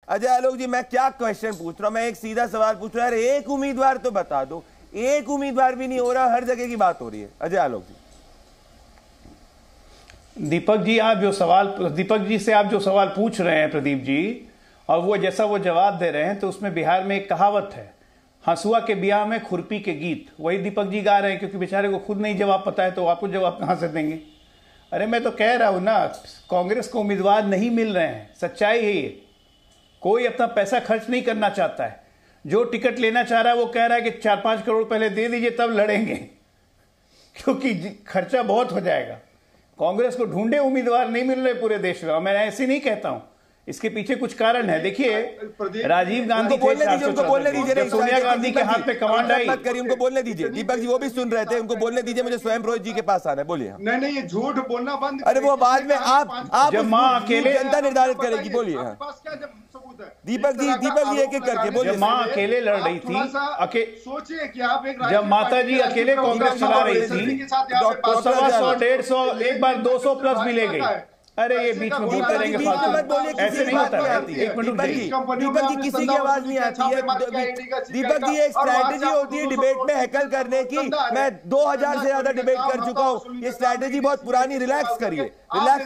अजय आलोक जी, मैं क्या क्वेश्चन पूछ रहा हूं? मैं एक सीधा सवाल पूछ रहा हूं, यार एक उम्मीदवार तो बता दो। एक उम्मीदवार भी नहीं हो रहा, हर जगह की बात हो रही है। अजय आलोक जी। दीपक जी से आप जो सवाल पूछ रहे हैं प्रदीप जी, और वो जैसा वो जवाब दे रहे हैं, तो उसमें बिहार में एक कहावत है, हंसुआ के ब्याह में खुरपी के गीत, वही दीपक जी गा रहे हैं, क्योंकि बेचारे को खुद नहीं जवाब पता है तो आपको जवाब कहां से देंगे? अरे मैं तो कह रहा हूं ना, कांग्रेस को उम्मीदवार नहीं मिल रहे हैं, सच्चाई है ये। कोई अपना पैसा खर्च नहीं करना चाहता है। जो टिकट लेना चाह रहा है वो कह रहा है कि 4-5 करोड़ पहले दे दीजिए तब लड़ेंगे, क्योंकि खर्चा बहुत हो जाएगा। कांग्रेस को ढूंढे उम्मीदवार नहीं मिल रहे पूरे देश में, और मैं ऐसे नहीं कहता हूं, इसके पीछे कुछ कारण है। देखिए, राजीव गांधी उनको बोलने दीजिए, सोनिया गांधी के हाथ में कमांड आई। मत करिए, उनको बोलने दीजिए। दीपक जी वो भी सुन रहे थे, उनको बोलने दीजिए। मुझे स्वयं पुरोहित जी के पास आना है, बोलिए। नहीं, ये झूठ बोलना बंद। अरे वो बाद में आप जब माँ अकेले, जनता निर्धारित करेगी, बोलिए। दीपक जी एक एक करके बोलिए। जब माँ अकेले लड़ रही थी, सोचिए कि आप एक, जब माता जी अकेले कांग्रेस चला रही थी तो 100, 150, एक बार 200 प्लस भी ले गई। अरे ये बीच में बोलते रहेंगे फालतू, ऐसे नहीं होता है। एक मिनट दीपक जी, किसी की आवाज नहीं आती है। दीपक जी, एक स्ट्रैटेजी होती है डिबेट में हैकल करने की। मैं 2000 से ज्यादा डिबेट कर चुका हूं। ये स्ट्रैटेजी बहुत पुरानी। रिलैक्स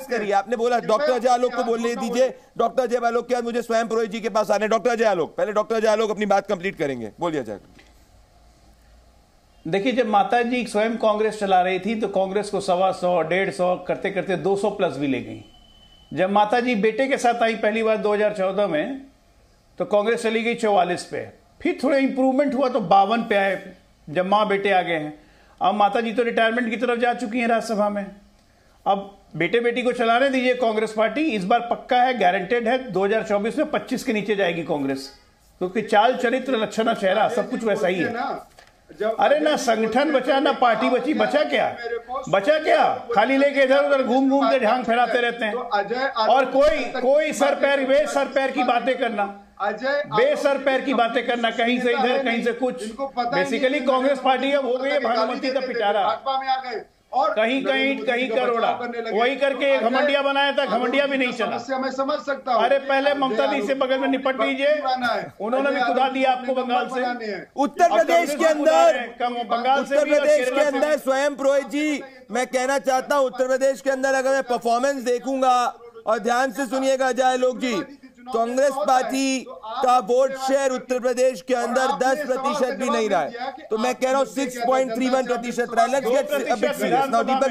करिए। आपने बोला डॉक्टर अजय आलोक को बोलने दीजिए। डॉक्टर अजय आलोक के बाद मुझे स्वयं पुरोहित जी के पास आने। डॉक्टर अजय आलोक, पहले डॉक्टर अजय आलोक अपनी बात कंप्लीट करेंगे, बोलिए अजय। देखिए, जब माता जी स्वयं कांग्रेस चला रही थी तो कांग्रेस को 125, 150 करते करते 200 प्लस भी ले गई। जब माता जी बेटे के साथ आई पहली बार 2014 में, तो कांग्रेस चली गई 44 पे। फिर थोड़ा इंप्रूवमेंट हुआ तो 52 पे आए, जब माँ बेटे आ गए हैं। अब माता जी तो रिटायरमेंट की तरफ जा चुकी हैं राज्यसभा में। अब बेटे बेटी को चलाने दीजिए कांग्रेस पार्टी। इस बार पक्का है, गारंटेड है, 2024 में 25 के नीचे जाएगी कांग्रेस, क्योंकि चाल चरित्र, लक्षण, चेहरा सब कुछ वैसा ही है। अरे ना संगठन बचा, ना पार्टी बची, बचा क्या? खाली लेके इधर उधर घूम के ढांग फैलाते रहते हैं। और कोई सर पैर की बातें करना, बेसर पैर की बातें करना, कहीं से इधर कहीं से कुछ। बेसिकली कांग्रेस पार्टी अब हो गई है भानुमती का पिटारा, कहीं करोड़ा। वही करके घमंडिया बनाया था, घमंडिया भी नहीं चला। मैं समझ सकता हूं। अरे पहले ममता दी से बगल में निपट लीजिए, उन्होंने भी खुदा दिया आपको बंगाल से। उत्तर प्रदेश के अंदर स्वयं पुरोहित जी, मैं कहना चाहता हूं, उत्तर प्रदेश के अंदर अगर मैं परफॉर्मेंस देखूंगा, और ध्यान से सुनिएगा अजय आलोक जी, कांग्रेस पार्टी का वोट शेयर उत्तर प्रदेश के अंदर 10% भी नहीं रहा है। तो मैं कह रहा हूं 6.31% रहा है। Let's get a bit serious now. Deepak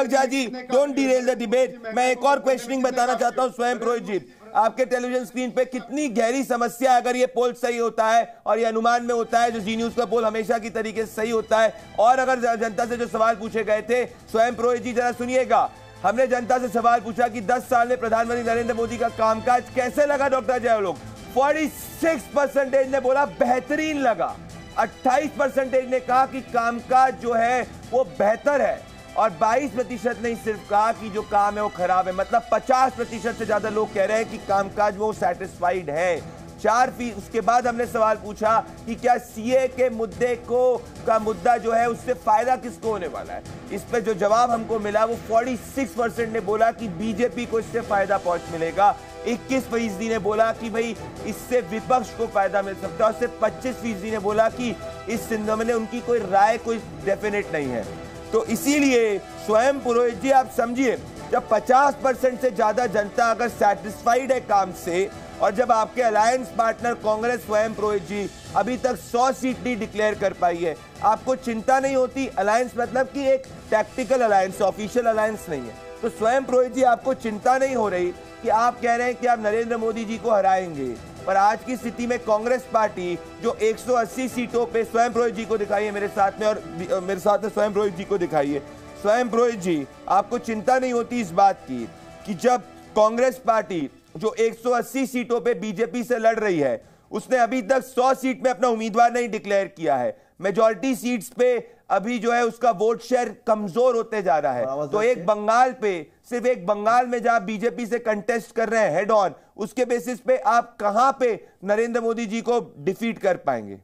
Jha ji, don't derail the debate. मैं एक और क्वेश्चनिंग बताना चाहता हूं स्वयं पुरोहित जी। आपके टेलीविजन स्क्रीन पे कितनी गहरी समस्या, अगर ये पोल सही होता है और ये अनुमान में होता है, जो जी न्यूज का पोल हमेशा की तरीके से सही होता है, और अगर जनता से जो सवाल पूछे गए थे, स्वयं पुरोहित जी जरा सुनिएगा। हमने जनता से सवाल पूछा कि 10 साल में प्रधानमंत्री नरेंद्र मोदी का कामकाज कैसे लगा डॉक्टर अजय आलोक। 46% ने बोला बेहतरीन लगा, 28% ने कहा कि कामकाज जो है वो बेहतर है, और 22% ने सिर्फ कहा कि जो काम है वो खराब है। मतलब 50% से ज्यादा लोग कह रहे हैं कि कामकाज वो सेटिस्फाइड है। 4%। उसके बाद हमने सवाल पूछा कि क्या सीए के मुद्दे का मुद्दा जो है उससे फायदा किसको होने वाला है। इस पे जो जवाब हमको मिला वो 46% ने बोला कि बीजेपी को इससे फायदा मिलेगा। 21% ने बोला कि भाई इससे विपक्ष को फायदा मिल सकता है, और सिर्फ 25% ने बोला कि इस संदर्भ में उनकी कोई राय कोई डेफिनेट नहीं है। तो इसीलिए स्वयं पुरोहित जी आप समझिए, जब 50% से ज्यादा जनता अगर सेटिस्फाइड है काम से, और जब आपके अलायंस पार्टनर कांग्रेस स्वयं पुरोहित जी अभी तक 100 सीट नहीं डिक्लेयर कर पाई है, आपको चिंता नहीं होती? अलायंस मतलब कि एक टैक्टिकल अलायंस, ऑफिशियल अलायंस नहीं है। तो स्वयं पुरोहित जी आपको चिंता नहीं हो रही कि आप कह रहे हैं कि आप नरेंद्र मोदी जी को हराएंगे, पर आज की स्थिति में कांग्रेस पार्टी जो 180 सीटों पे, स्वयं पुरोहित जी को दिखाइए मेरे साथ में, और मेरे साथ में स्वयं पुरोहित जी को दिखाइए। स्वयं पुरोहित जी, आपको चिंता नहीं होती इस बात की कि जब कांग्रेस पार्टी जो 180 सीटों पे बीजेपी से लड़ रही है, उसने अभी तक 100 सीट में अपना उम्मीदवार नहीं डिक्लेयर किया है, मेजॉरिटी सीट्स पे अभी जो है उसका वोट शेयर कमजोर होते जा रहा है, तो एक बंगाल पे, सिर्फ एक बंगाल में जहां बीजेपी से कंटेस्ट कर रहे हैं हेड ऑन, उसके बेसिस पे आप कहां पे नरेंद्र मोदी जी को डिफीट कर पाएंगे?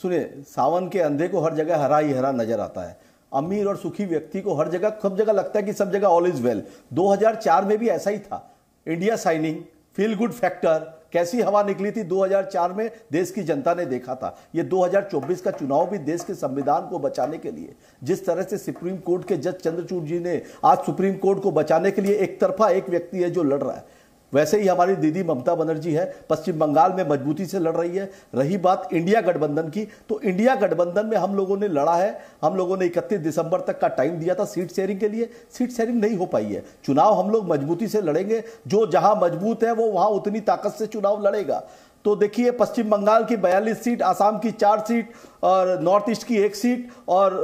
सुनिए, सावन के अंधे को हर जगह हरा ही हरा नजर आता है। अमीर और सुखी व्यक्ति को हर जगह सब जगह लगता है कि सब जगह ऑल इज वेल। 2004 में भी ऐसा ही था। India signing, feel good factor, कैसी हवा निकली थी 2004 में देश की जनता ने देखा था। ये 2024 का चुनाव भी देश के संविधान को बचाने के लिए, जिस तरह से सुप्रीम कोर्ट के जज चंद्रचूड़ जी ने आज सुप्रीम कोर्ट को बचाने के लिए एक तरफा एक व्यक्ति है जो लड़ रहा है, वैसे ही हमारी दीदी ममता बनर्जी है, पश्चिम बंगाल में मजबूती से लड़ रही है। रही बात इंडिया गठबंधन की, तो इंडिया गठबंधन में हम लोगों ने लड़ा है, हम लोगों ने 31 दिसंबर तक का टाइम दिया था सीट शेयरिंग के लिए, सीट शेयरिंग नहीं हो पाई है। चुनाव हम लोग मजबूती से लड़ेंगे, जो जहां मजबूत है वो वहां उतनी ताकत से चुनाव लड़ेगा। तो देखिए, पश्चिम बंगाल की 42 सीट, आसाम की 4 सीट और नॉर्थ ईस्ट की 1 सीट और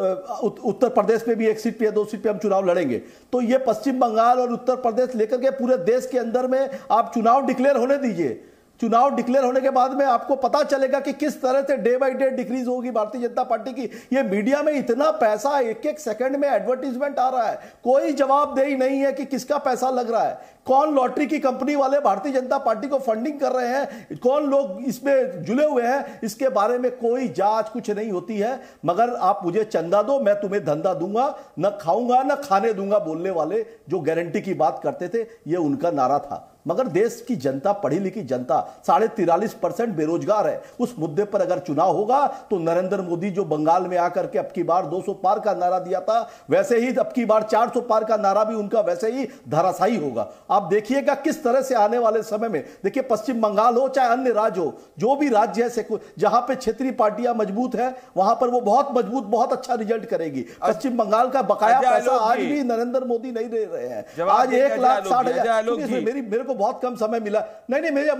उत्तर प्रदेश में भी 1 सीट पे या 2 सीट पे हम चुनाव लड़ेंगे। तो ये पश्चिम बंगाल और उत्तर प्रदेश लेकर के पूरे देश के अंदर में आप चुनाव डिक्लेयर होने दीजिए। चुनाव डिक्लेयर होने के बाद में आपको पता चलेगा कि किस तरह से डे बाय डे डिक्रीज होगी भारतीय जनता पार्टी की। ये मीडिया में इतना पैसा एक एक सेकंड में एडवर्टीजमेंट आ रहा है, कोई जवाबदेही नहीं है कि किसका पैसा लग रहा है, कौन लॉटरी की कंपनी वाले भारतीय जनता पार्टी को फंडिंग कर रहे हैं, कौन लोग इसमें जुड़े हुए हैं, इसके बारे में कोई जांच कुछ नहीं होती है। मगर आप मुझे चंदा दो, मैं तुम्हें धंधा दूंगा, न खाऊंगा न खाने दूंगा बोलने वाले जो गारंटी की बात करते थे, ये उनका नारा था। मगर देश की जनता, पढ़ी लिखी जनता, 43.5% बेरोजगार है। उस मुद्दे पर अगर चुनाव होगा तो नरेंद्र मोदी जो बंगाल में आकर के अब की बार 200 पार का नारा दिया था, वैसे ही अब की बार 400 पार का नारा भी उनका वैसे ही धराशायी होगा। आप देखिएगा किस तरह से आने वाले समय में, देखिए पश्चिम बंगाल हो चाहे अन्य राज्य हो, जो भी राज्य है जहां पे क्षेत्रीय पार्टियां मजबूत है वहां पर वो बहुत मजबूत, बहुत अच्छा रिजल्ट करेगी। पश्चिम बंगाल का बकाया पैसा आज भी नरेंद्र मोदी नहीं दे रहे हैं। आज 1,60,000, मेरे को बहुत कम समय मिला। नहीं, मुझे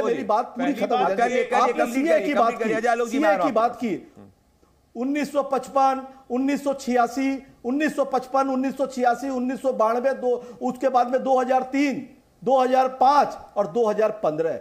मेरी बात पूरी खत्म हो जाएगी। आपने सीए की बात की 1955, 1986, 1992, 1992, उसके बाद में 2003, 2005 और 2015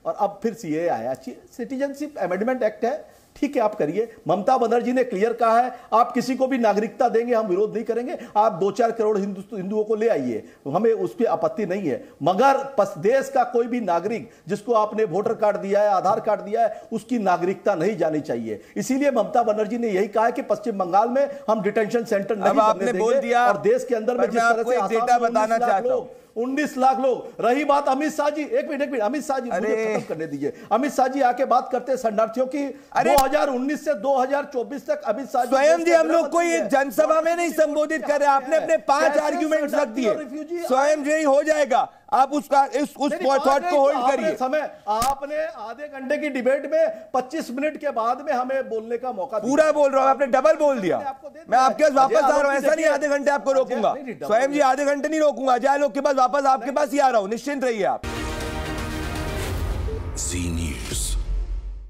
और अब फिर सीए आया। सिटीजनशिप अमेंडमेंट एक्ट है, ठीक है आप करिए। ममता बनर्जी ने क्लियर कहा है, आप किसी को भी नागरिकता देंगे हम विरोध नहीं करेंगे, आप 2-4 करोड़ हिंदुओं को ले आइए, हमें उस पर आपत्ति नहीं है। मगर देश का कोई भी नागरिक जिसको आपने वोटर कार्ड दिया है, आधार कार्ड दिया है, उसकी नागरिकता नहीं जानी चाहिए। इसीलिए ममता बनर्जी ने यही कहा है कि पश्चिम बंगाल में हम डिटेंशन सेंटर नहीं बनने देंगे। और देश के अंदर में जिस तरह से डेटा बताना चाहता हूं, 19 लाख लोग। रही बात अमित शाह जी, एक मिनट अमित शाह जी मुझे खत्म करने दीजिए। अमित शाह जी आके बात करते हैं शरणार्थियों की। 2019 से 2024 तक अमित शाह स्वयं जी हम लोग कोई जनसभा में नहीं संबोधित कर रहे, आपने अपने 5 आर्ग्यूमेंट्स रख दिए, स्वयं जी हो जाएगा। आप उसका उस थॉट को होल्ड करिए। समय आपने आधे घंटे की डिबेट में 25 मिनट के बाद में हमें बोलने का मौका दिया। पूरा बोल रहा हूं, आपने डबल बोल दिया। मैं आपके पास वापस आ रहा हूं, ऐसा नहीं आधे घंटे आपको रोकूंगा, स्वयं जी आधे घंटे नहीं रोकूंगा, अजय लोग के पास वापस आपके पास ही आ रहा हूं, निश्चिंत रहिए आप। जी न्यूज़।